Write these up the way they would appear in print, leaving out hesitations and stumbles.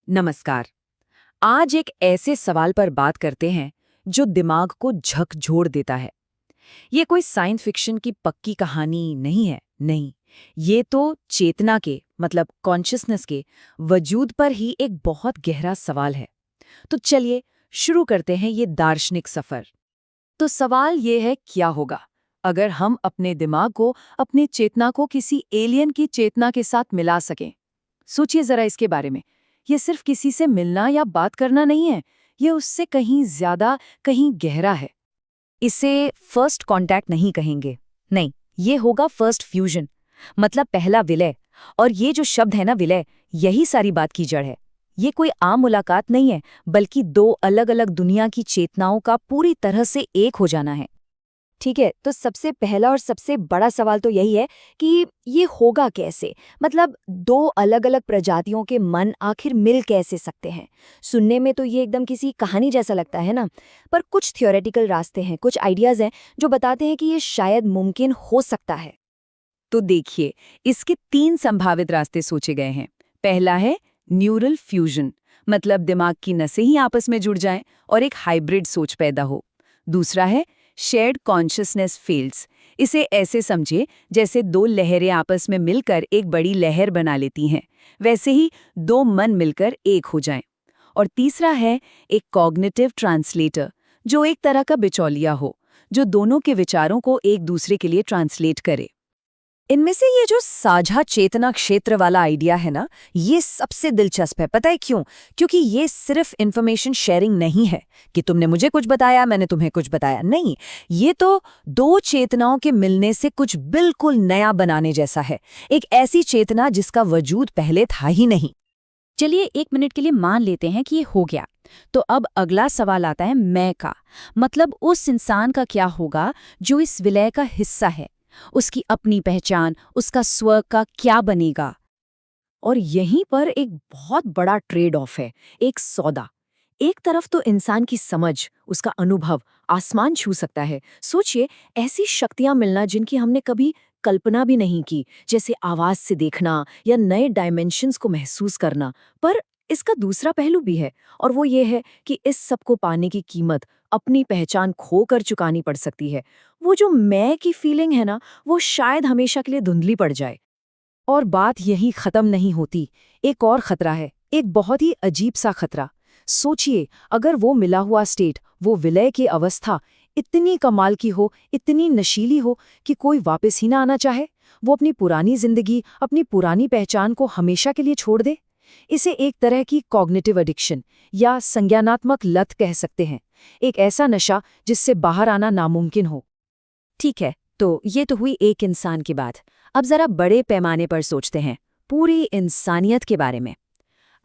नमस्कार। आज एक ऐसे सवाल पर बात करते हैं जो दिमाग को झकझोर देता है। ये कोई साइंस फिक्शन की पक्की कहानी नहीं है, नहीं। ये तो चेतना के मतलब कॉन्शियसनेस के वजूद पर ही एक बहुत गहरा सवाल है। तो चलिए शुरू करते हैं ये दार्शनिक सफर। तो सवाल ये है, क्या होगा अगर हम अपने दिमाग को, अपनी चेतना को किसी एलियन की चेतना के साथ मिला सकें? सोचिए जरा इसके बारे में। ये सिर्फ किसी से मिलना या बात करना नहीं है, ये उससे कहीं ज्यादा, कहीं गहरा है। इसे फर्स्ट कांटेक्ट नहीं कहेंगे, नहीं, ये होगा फर्स्ट फ्यूजन, मतलब पहला विलय। और ये जो शब्द है ना, विलय, यही सारी बात की जड़ है। ये कोई आम मुलाकात नहीं है, बल्कि दो अलग अलग दुनिया की चेतनाओं का पूरी तरह से एक हो जाना है। ठीक है, तो सबसे पहला और सबसे बड़ा सवाल तो यही है कि ये होगा कैसे। मतलब दो अलग अलग प्रजातियों के मन आखिर मिल कैसे सकते हैं। सुनने में तो ये एकदम किसी कहानी जैसा लगता है ना, पर कुछ थ्योरेटिकल रास्ते हैं, कुछ आइडियाज हैं जो बताते हैं कि ये शायद मुमकिन हो सकता है। तो देखिए, इसके 3 संभावित रास्ते सोचे गए हैं। पहला है न्यूरल फ्यूजन, मतलब दिमाग की नसें ही आपस में जुड़ जाएं और एक हाइब्रिड सोच पैदा हो। दूसरा है शेयर्ड कॉन्शियसनेस फील्ड्स। इसे ऐसे समझिए जैसे दो लहरें आपस में मिलकर एक बड़ी लहर बना लेती हैं, वैसे ही दो मन मिलकर एक हो जाएं। और तीसरा है एक कॉग्निटिव ट्रांसलेटर, जो एक तरह का बिचौलिया हो, जो दोनों के विचारों को एक दूसरे के लिए ट्रांसलेट करे। इनमें से ये जो साझा चेतना क्षेत्र वाला आइडिया है ना, ये सबसे दिलचस्प है। पता है क्यों? क्योंकि ये सिर्फ इंफॉर्मेशन शेयरिंग नहीं है कि तुमने मुझे कुछ बताया, मैंने तुम्हें कुछ बताया। नहीं, ये तो दो चेतनाओं के मिलने से कुछ बिल्कुल नया बनाने जैसा है। एक ऐसी चेतना जिसका वजूद पहले था ही नहीं। चलिए 1 मिनट के लिए मान लेते हैं कि ये हो गया। तो अब अगला सवाल आता है मैं का। मतलब उस इंसान का क्या होगा जो इस विलय का हिस्सा है। उसकी अपनी पहचान, उसका स्व का क्या बनेगा। और यहीं पर एक बहुत बड़ा ट्रेड ऑफ है, एक सौदा। एक तरफ तो इंसान की समझ, उसका अनुभव आसमान छू सकता है। सोचिए, ऐसी शक्तियां मिलना जिनकी हमने कभी कल्पना भी नहीं की, जैसे आवाज से देखना या नए डायमेंशंस को महसूस करना। पर इसका दूसरा पहलू भी है, और वो ये है कि इस सब को पाने की कीमत अपनी पहचान खोकर चुकानी पड़ सकती है। वो जो मैं की फीलिंग है ना, वो शायद हमेशा के लिए धुंधली पड़ जाए। और बात यही खत्म नहीं होती। एक और खतरा है, एक बहुत ही अजीब सा खतरा। सोचिए, अगर वो मिला हुआ स्टेट, वो विलय की अवस्था इतनी कमाल की हो, इतनी नशीली हो कि कोई वापस ही ना आना चाहे। वो अपनी पुरानी जिंदगी, अपनी पुरानी पहचान को हमेशा के लिए छोड़ दे। इसे एक तरह की कॉग्निटिव एडिक्शन या संज्ञानात्मक लत कह सकते हैं। एक ऐसा नशा जिससे बाहर आना नामुमकिन हो। ठीक है, तो ये तो हुई एक इंसान की बात। अब जरा बड़े पैमाने पर सोचते हैं, पूरी इंसानियत के बारे में।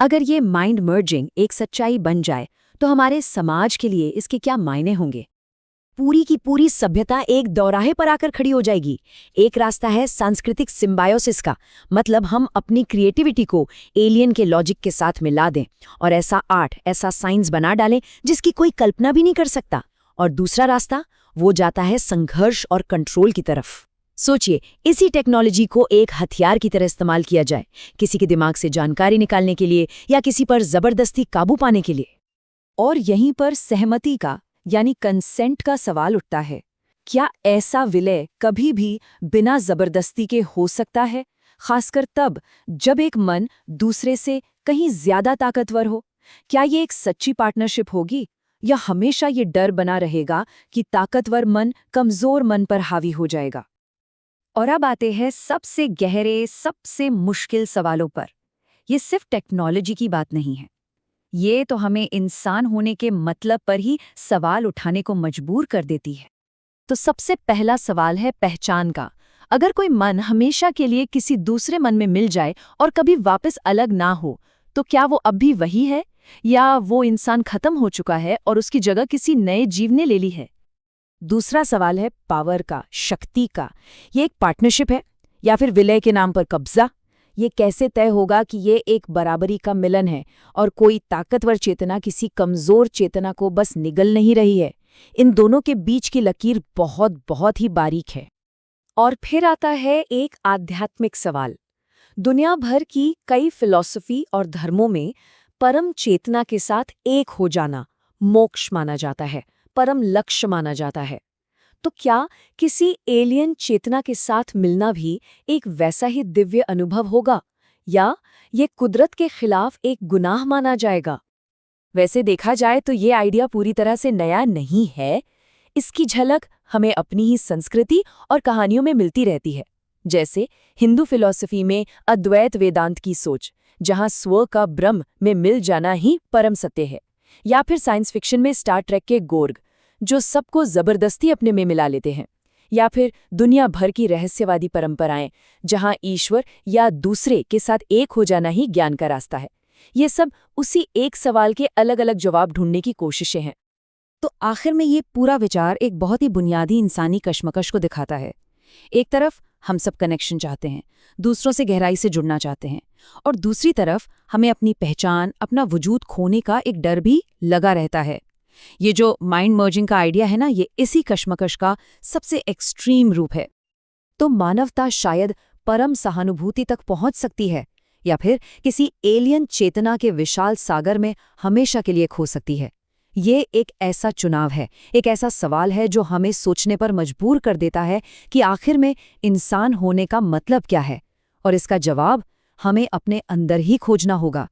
अगर ये माइंड मर्जिंग एक सच्चाई बन जाए, तो हमारे समाज के लिए इसके क्या मायने होंगे? पूरी की पूरी सभ्यता एक दौराहे पर आकर खड़ी हो जाएगी। एक रास्ता है सांस्कृतिक सिम्बायोसिस का, मतलब हम अपनी क्रिएटिविटी को एलियन के लॉजिक के साथ मिला दें और ऐसा आर्ट, ऐसा साइंस बना डालें जिसकी कोई कल्पना भी नहीं कर सकता। और दूसरा रास्ता, वो जाता है संघर्ष और कंट्रोल की तरफ। सोचिए, इसी टेक्नोलॉजी को एक हथियार की तरह इस्तेमाल किया जाए, किसी के दिमाग से जानकारी निकालने के लिए या किसी पर जबरदस्ती काबू पाने के लिए। और यहीं पर सहमति का यानी कंसेंट का सवाल उठता है। क्या ऐसा विलय कभी भी बिना जबरदस्ती के हो सकता है, खासकर तब जब एक मन दूसरे से कहीं ज्यादा ताकतवर हो? क्या ये एक सच्ची पार्टनरशिप होगी, या हमेशा ये डर बना रहेगा कि ताकतवर मन कमजोर मन पर हावी हो जाएगा? और अब आते हैं सबसे गहरे, सबसे मुश्किल सवालों पर। ये सिर्फ टेक्नोलॉजी की बात नहीं है, ये तो हमें इंसान होने के मतलब पर ही सवाल उठाने को मजबूर कर देती है। तो सबसे पहला सवाल है पहचान का। अगर कोई मन हमेशा के लिए किसी दूसरे मन में मिल जाए और कभी वापस अलग ना हो, तो क्या वो अब भी वही है, या वो इंसान खत्म हो चुका है और उसकी जगह किसी नए जीव ने ले ली है? दूसरा सवाल है पावर का, शक्ति का। ये एक पार्टनरशिप है या फिर विलय के नाम पर कब्जा? ये कैसे तय होगा कि ये एक बराबरी का मिलन है और कोई ताकतवर चेतना किसी कमजोर चेतना को बस निगल नहीं रही है? इन दोनों के बीच की लकीर बहुत बहुत ही बारीक है। और फिर आता है एक आध्यात्मिक सवाल। दुनिया भर की कई फिलॉसफी और धर्मों में परम चेतना के साथ एक हो जाना मोक्ष माना जाता है, परम लक्ष्य माना जाता है। तो क्या किसी एलियन चेतना के साथ मिलना भी एक वैसा ही दिव्य अनुभव होगा, या ये कुदरत के खिलाफ एक गुनाह माना जाएगा? वैसे देखा जाए तो ये आइडिया पूरी तरह से नया नहीं है। इसकी झलक हमें अपनी ही संस्कृति और कहानियों में मिलती रहती है। जैसे हिंदू फिलॉसफी में अद्वैत वेदांत की सोच, जहां स्व का ब्रह्म में मिल जाना ही परम सत्य है, या फिर साइंस फिक्शन में स्टार ट्रेक के गोर्ग, जो सबको जबरदस्ती अपने में मिला लेते हैं, या फिर दुनिया भर की रहस्यवादी परंपराएं, जहां ईश्वर या दूसरे के साथ एक हो जाना ही ज्ञान का रास्ता है। ये सब उसी एक सवाल के अलग अलग जवाब ढूंढने की कोशिशें हैं। तो आखिर में ये पूरा विचार एक बहुत ही बुनियादी इंसानी कश्मकश को दिखाता है। एक तरफ हम सब कनेक्शन चाहते हैं, दूसरों से गहराई से जुड़ना चाहते हैं, और दूसरी तरफ हमें अपनी पहचान, अपना वजूद खोने का एक डर भी लगा रहता है। ये जो माइंड मर्जिंग का आइडिया है ना, ये इसी कश्मकश का सबसे एक्सट्रीम रूप है। तो मानवता शायद परम सहानुभूति तक पहुंच सकती है, या फिर किसी एलियन चेतना के विशाल सागर में हमेशा के लिए खो सकती है। ये एक ऐसा चुनाव है, एक ऐसा सवाल है जो हमें सोचने पर मजबूर कर देता है कि आखिर में इंसान होने का मतलब क्या है, और इसका जवाब हमें अपने अंदर ही खोजना होगा।